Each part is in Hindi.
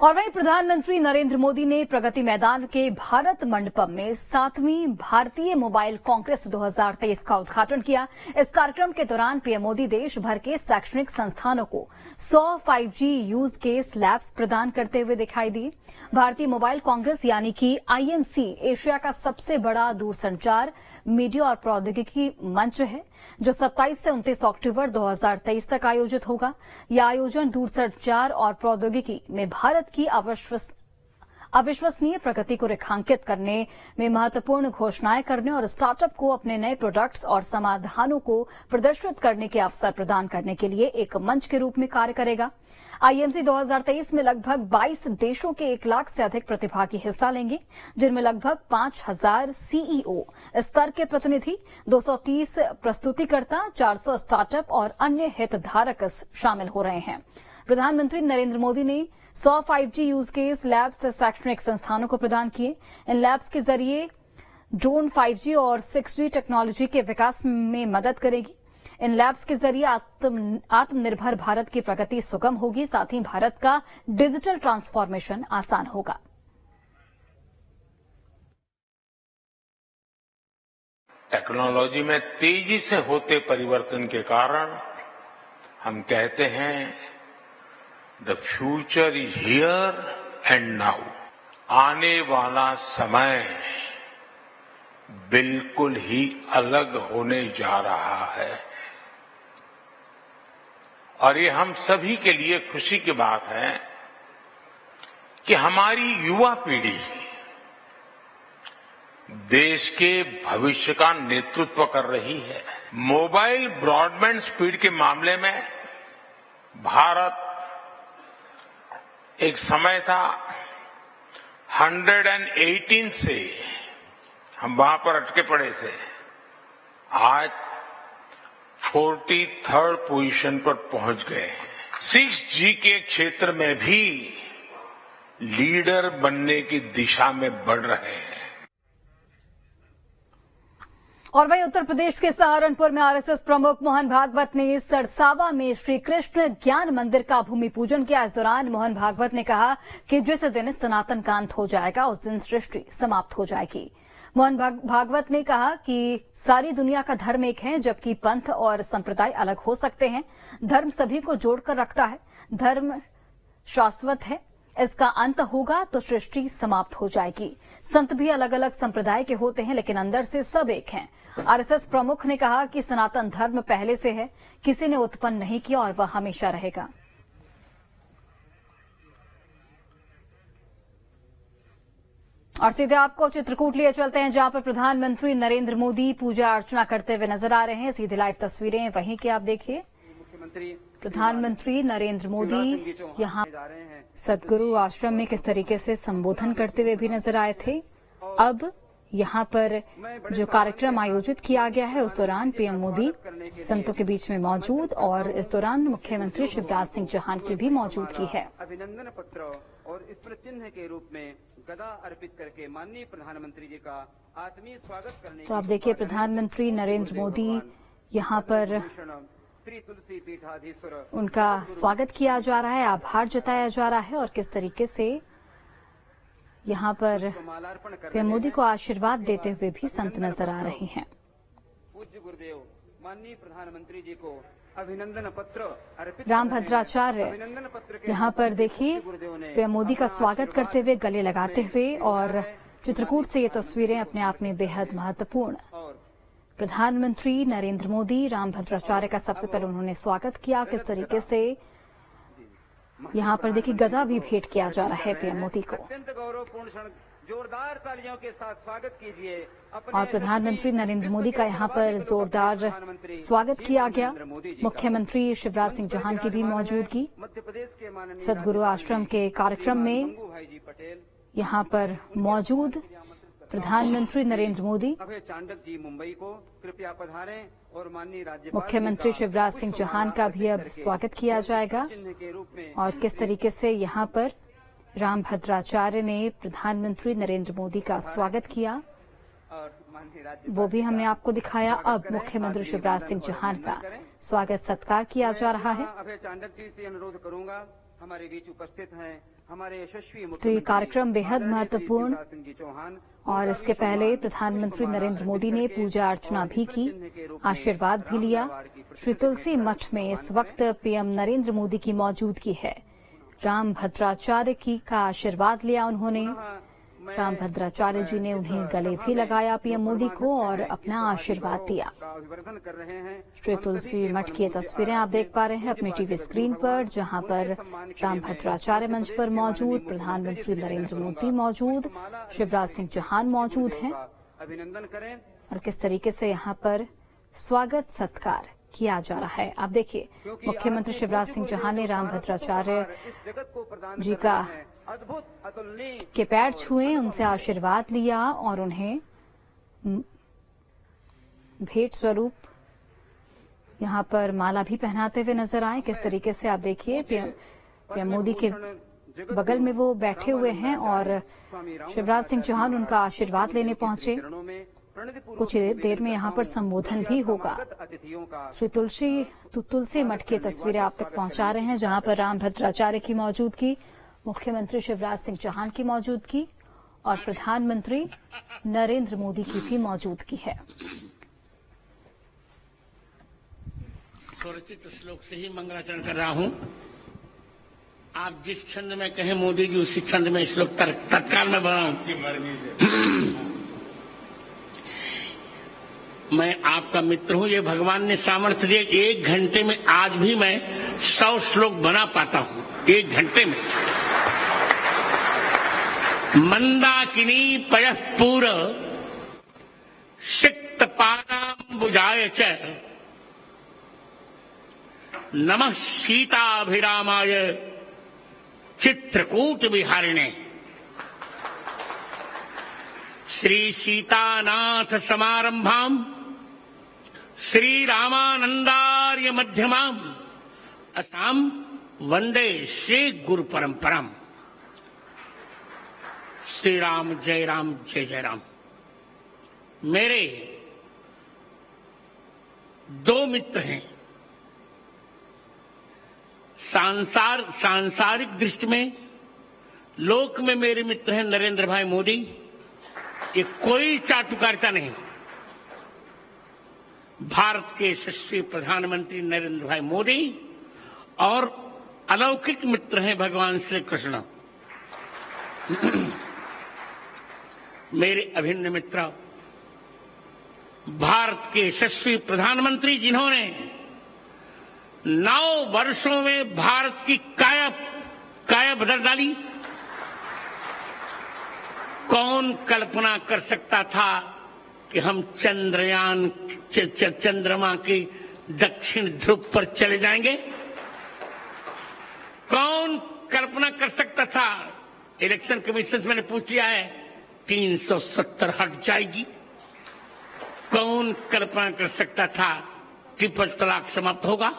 और वहीं प्रधानमंत्री नरेंद्र मोदी ने प्रगति मैदान के भारत मंडपम में 7वीं भारतीय मोबाइल कांग्रेस 2023 का उद्घाटन किया। इस कार्यक्रम के दौरान पीएम मोदी देश भर के शैक्षणिक संस्थानों को 100 5G यूज केस लैब्स प्रदान करते हुए दिखाई दिए। भारतीय मोबाइल कांग्रेस यानी कि IMC एशिया का सबसे बड़ा दूरसंचार, मीडिया और प्रौद्योगिकी मंच है, जो 27 से 29 अक्टूबर 2023 तक आयोजित होगा। यह आयोजन दूरसंचार और प्रौद्योगिकी में भारत की अविश्वसनीय प्रगति को रेखांकित करने में महत्वपूर्ण घोषणाएं करने और स्टार्टअप को अपने नए प्रोडक्ट्स और समाधानों को प्रदर्शित करने के अवसर प्रदान करने के लिए एक मंच के रूप में कार्य करेगा। IMC 2023 में लगभग 22 देशों के 1 लाख से अधिक प्रतिभागी हिस्सा लेंगे, जिनमें लगभग 5000 CEO स्तर के प्रतिनिधि, 230 प्रस्तुतिकर्ता, 400 स्टार्टअप और अन्य हितधारक शामिल हो रहे हैं। प्रधानमंत्री नरेंद्र मोदी ने 100 5G यूज केस लैब्स शैक्षणिक संस्थानों को प्रदान किए। इन लैब्स के जरिए ड्रोन 5G और 6G टेक्नोलॉजी के विकास में मदद करेगी। इन लैब्स के जरिए आत्मनिर्भर भारत की प्रगति सुगम होगी, साथ ही भारत का डिजिटल ट्रांसफॉर्मेशन आसान होगा। टेक्नोलॉजी में तेजी से होते परिवर्तन के कारण हम कहते हैं the future is here and now. आने वाला समय बिल्कुल ही अलग होने जा रहा है और ये हम सभी के लिए खुशी की बात है कि हमारी युवा पीढ़ी देश के भविष्य का नेतृत्व कर रही है। मोबाइल ब्रॉडबैंड स्पीड के मामले में भारत एक समय था 118 से हम वहां पर अटके पड़े थे, आज 43rd पोजीशन पर पहुंच गए हैं। 6G के क्षेत्र में भी लीडर बनने की दिशा में बढ़ रहे हैं। और वहीं उत्तर प्रदेश के सहारनपुर में RSS प्रमुख मोहन भागवत ने सरसावा में श्री कृष्ण ज्ञान मंदिर का भूमि पूजन किया। इस दौरान मोहन भागवत ने कहा कि जिस दिन सनातन का अंत हो जाएगा, उस दिन सृष्टि समाप्त हो जाएगी। मोहन भागवत ने कहा कि सारी दुनिया का धर्म एक है, जबकि पंथ और संप्रदाय अलग हो सकते हैं। धर्म सभी को जोड़कर रखता है। धर्म शाश्वत है, इसका अंत होगा तो सृष्टि समाप्त हो जाएगी। संत भी अलग अलग संप्रदाय के होते हैं, लेकिन अंदर से सब एक हैं। RSS प्रमुख ने कहा कि सनातन धर्म पहले से है, किसी ने उत्पन्न नहीं किया और वह हमेशा रहेगा। और सीधे आपको चित्रकूट लिए चलते हैं, जहां पर प्रधानमंत्री नरेंद्र मोदी पूजा अर्चना करते हुए नजर आ रहे हैं। सीधी लाइव तस्वीरें वहीं की आप देखिए। प्रधानमंत्री नरेंद्र मोदी यहां सदगुरु आश्रम में किस तरीके से संबोधन करते हुए भी नजर आए थे। अब यहां पर जो कार्यक्रम आयोजित किया गया है, उस दौरान पीएम मोदी संतों के बीच में मौजूद और इस दौरान मुख्यमंत्री शिवराज सिंह चौहान की भी मौजूदगी है। अभिनंदन पत्र और स्मृति चिन्ह के रूप में गदा अर्पित करके माननीय प्रधानमंत्री जी का आत्मीय स्वागत करने। तो आप देखिए, प्रधानमंत्री नरेंद्र मोदी यहां पर उनका स्वागत किया जा रहा है, आभार जताया जा रहा है और किस तरीके से यहां पर पीएम मोदी को आशीर्वाद देते हुए भी संत नजर आ रहे हैं। पूज्य गुरुदेव माननीय प्रधानमंत्री जी को अभिनंदन पत्र अर्पित। रामभद्राचार्य यहां पर देखिए पीएम मोदी का स्वागत करते हुए, गले लगाते हुए, और चित्रकूट से ये तस्वीरें अपने आप में बेहद महत्वपूर्ण। प्रधानमंत्री नरेंद्र मोदी रामभद्राचार्य का सबसे पहले उन्होंने स्वागत किया। किस तरीके से यहां पर देखिए गदा भी भेंट किया जा रहा है पीएम मोदी को। अत्यंत गौरवपूर्ण क्षण, जोरदार तालियों के साथ स्वागत कीजिए। और प्रधानमंत्री नरेंद्र मोदी का यहां पर जोरदार स्वागत किया गया। मुख्यमंत्री शिवराज सिंह चौहान की भी मौजूदगी। सदगुरु आश्रम के कार्यक्रम में यहां पर मौजूद प्रधानमंत्री नरेंद्र मोदी, चांडक जी मुंबई को कृपया पधारें और माननीय राज्यपाल मुख्यमंत्री शिवराज सिंह चौहान का भी अब स्वागत किया जाएगा। और किस तरीके से यहां पर रामभद्राचार्य ने प्रधानमंत्री नरेंद्र मोदी का स्वागत किया, वो भी हमने आपको दिखाया। अब मुख्यमंत्री शिवराज सिंह चौहान का स्वागत सत्कार किया जा रहा है। अभय चांडक जी से अनुरोध करूंगा, हमारे बीच उपस्थित हैं हमारे यशस्वी तो ये कार्यक्रम बेहद महत्वपूर्ण, शिवराज सिंह जी चौहान और इसके पहले प्रधानमंत्री नरेंद्र मोदी ने पूजा अर्चना भी की, आशीर्वाद भी लिया। श्री तुलसी मठ में इस वक्त पीएम नरेंद्र मोदी की मौजूदगी है। राम भद्राचार्य की का आशीर्वाद लिया उन्होंने। राम भद्राचार्य जी ने उन्हें गले भी लगाया पीएम मोदी को और अपना आशीर्वाद दिया। श्री तुलसी मठ की तस्वीरें आप देख पा रहे हैं अपनी टीवी स्क्रीन पर, जहां पर राम भद्राचार्य मंच पर मौजूद, प्रधानमंत्री नरेंद्र मोदी मौजूद, शिवराज सिंह चौहान मौजूद हैं, अभिनंदन करें और किस तरीके से यहां पर स्वागत सत्कार किया जा रहा है। आप देखिए, मुख्यमंत्री शिवराज सिंह चौहान ने राम भद्राचार्य जी का के पैर छुए, उनसे आशीर्वाद लिया और उन्हें भेंट स्वरूप यहां पर माला भी पहनाते हुए नजर आए। किस तरीके से आप देखिए, पीएम मोदी के बगल में वो बैठे हुए हैं और शिवराज सिंह चौहान उनका आशीर्वाद लेने पहुंचे। कुछ देर में यहां पर संबोधन भी होगा। श्री तुलसी मठ की तस्वीरें आप तक पहुंचा रहे हैं, जहां पर राम भद्राचार्य की मौजूदगी, मुख्यमंत्री शिवराज सिंह चौहान की मौजूदगी और प्रधानमंत्री नरेंद्र मोदी की भी मौजूदगी है। स्वरचित श्लोक से ही मंगलाचरण कर रहा हूं। आप जिस छंद में कहें मोदी जी, उसी छंद में श्लोक तत्काल में बनाऊं। मैं आपका मित्र हूं, ये भगवान ने सामर्थ्य दिया। 1 घंटे में आज भी मैं 100 श्लोक बना पाता हूं, 1 घंटे में। मंदाकिनी पयः पूर सिक्त पादाम्बुजाय च नमः सीताभिरामाय चित्रकूट विहारिणे। श्री सीतानाथ समारंभाम श्री रामानंदार्य मध्यमाम असाम वंदे श्री गुरु परंपराम। श्री राम जय राम जय जय राम। मेरे 2 मित्र हैं। सांसारिक दृष्टि में, लोक में मेरे मित्र हैं नरेंद्र भाई मोदी। ये कोई चाटुकारिता नहीं। भारत के यशस्वी प्रधानमंत्री नरेंद्र भाई मोदी और अलौकिक मित्र हैं भगवान श्री कृष्ण। मेरे अभिन्न मित्र, भारत के यशस्वी प्रधानमंत्री जिन्होंने 9 वर्षों में भारत की काया बदल डाली। कौन कल्पना कर सकता था कि हम चंद्रमा के दक्षिण ध्रुव पर चले जाएंगे? कौन कल्पना कर सकता था? इलेक्शन कमीशन से मैंने पूछ लिया है, 370 हट जाएगी। कौन कल्पना कर सकता था ट्रिपल तलाक समाप्त होगा?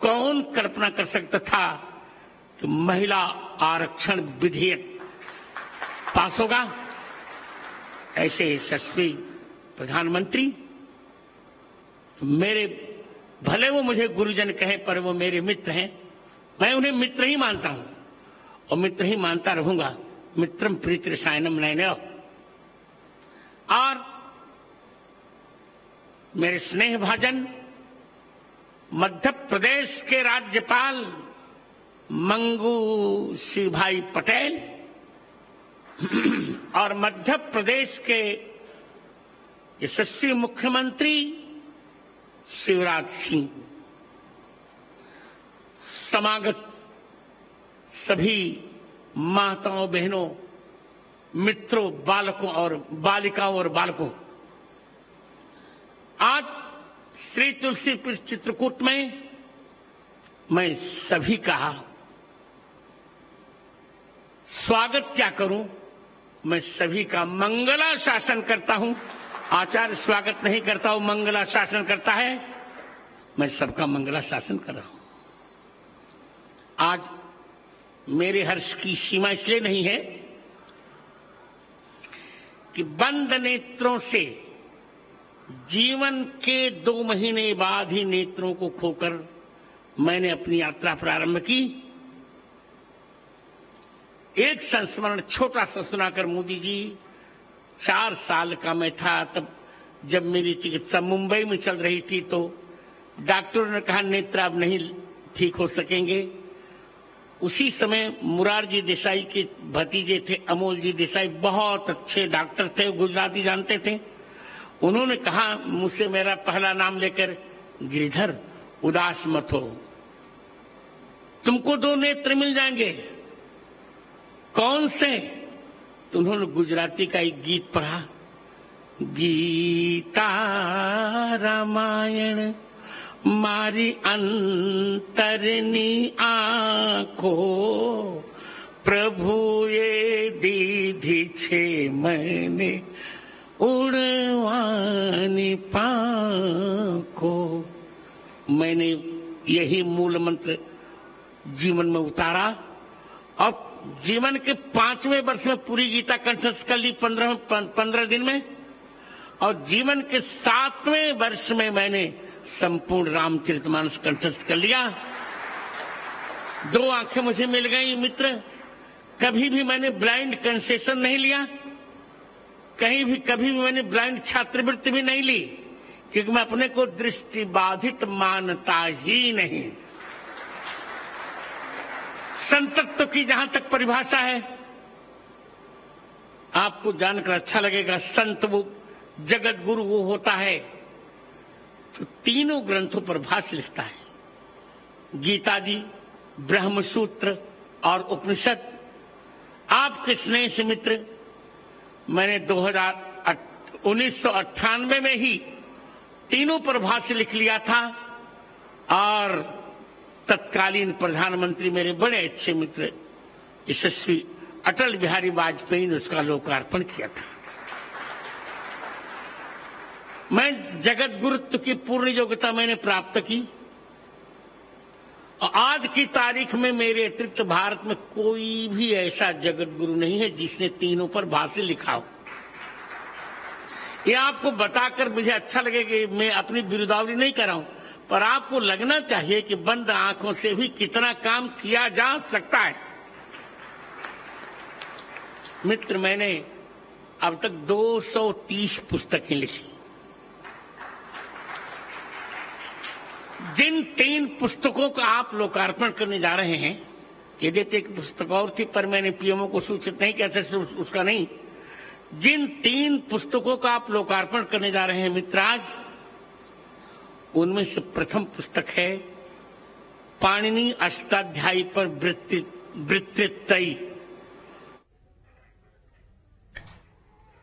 कौन कल्पना कर सकता था कि महिला आरक्षण विधेयक पास होगा? ऐसे यशस्वी प्रधानमंत्री मेरे, भले वो मुझे गुरुजन कहे, पर वो मेरे मित्र हैं। मैं उन्हें मित्र ही मानता हूं और मित्र ही मानता रहूंगा। मित्रम प्रीति रसायनम नयनयो। और मेरे स्नेह भाजन मध्य प्रदेश के राज्यपाल मंगू सिंह भाई पटेल और मध्य प्रदेश के यशस्वी मुख्यमंत्री शिवराज सिंह, समागत सभी माताओं, बहनों, मित्रों, बालकों और बालिकाओं और बालकों, आज श्री तुलसी चित्रकूट में मैं सभी का स्वागत क्या करूं, मैं सभी का मंगला शासन करता हूं। आचार्य स्वागत नहीं करता हूं, मंगला शासन करता है। मैं सबका मंगला शासन कर रहा हूं। आज मेरे हर्ष की सीमा इसलिए नहीं है कि बंद नेत्रों से जीवन के 2 महीने बाद ही नेत्रों को खोकर मैंने अपनी यात्रा प्रारंभ की एक संस्मरण छोटा सा सुनाकर मोदी जी, 4 साल का मैं था तब जब मेरी चिकित्सा मुंबई में चल रही थी, तो डॉक्टरों ने कहा नेत्र अब नहीं ठीक हो सकेंगे। उसी समय मुरारजी देसाई के भतीजे थे अमोल जी देसाई, बहुत अच्छे डॉक्टर थे, गुजराती जानते थे। उन्होंने कहा मुझसे मेरा पहला नाम लेकर, गिरिधर उदास मत हो, तुमको 2 नेत्र मिल जाएंगे। कौन से? तो उन्होंने गुजराती का एक गीत पढ़ा, गीता रामायण मारी अंतरनी आंखो, प्रभु ये दीधी छे मैंने उड़वानी पांखो। मैंने यही मूल मंत्र जीवन में उतारा और जीवन के 5वें वर्ष में पूरी गीता कंठस्थ कर ली 15 दिन में, और जीवन के 7वें वर्ष में मैंने संपूर्ण रामचरितमानस कंठस्थ कर लिया। 2 आंखें मुझे मिल गई मित्र। कभी भी मैंने ब्लाइंड कंसेशन नहीं लिया, कभी भी मैंने ब्लाइंड छात्रवृत्ति भी नहीं ली, क्योंकि मैं अपने को दृष्टि बाधित मानता ही नहीं। संतत्व की जहां तक परिभाषा है, आपको जानकर अच्छा लगेगा। संत वो जगत गुरु वो होता है तो तीनों ग्रंथों पर भाष्य लिखता है, गीता जी, ब्रह्मसूत्र और उपनिषद। आपके स्नेह से मित्र, मैंने 1998 में ही तीनों पर भाष्य लिख लिया था, और तत्कालीन प्रधानमंत्री मेरे बड़े अच्छे मित्र यशस्वी अटल बिहारी वाजपेयी ने उसका लोकार्पण किया था। मैं जगत गुरुत्व की पूर्ण योग्यता मैंने प्राप्त की, और आज की तारीख में मेरे अतिरिक्त भारत में कोई भी ऐसा जगत गुरु नहीं है जिसने तीनों पर भाष्य लिखा हो। ये आपको बताकर मुझे अच्छा लगेगा कि मैं अपनी बिरुदावली नहीं कर रहा हूं, पर आपको लगना चाहिए कि बंद आंखों से भी कितना काम किया जा सकता है। मित्र, मैंने अब तक 230 पुस्तकें लिखी। जिन 3 पुस्तकों का आप लोकार्पण करने जा रहे हैं, यद्यपि एक पुस्तक और थी पर मैंने पीएमओ को सूचित नहीं किया था, उसका नहीं। जिन 3 पुस्तकों का आप लोकार्पण करने जा रहे हैं मित्राज, उनमें से प्रथम पुस्तक है पाणिनि अष्टाध्यायी पर वृत्तित्रयी।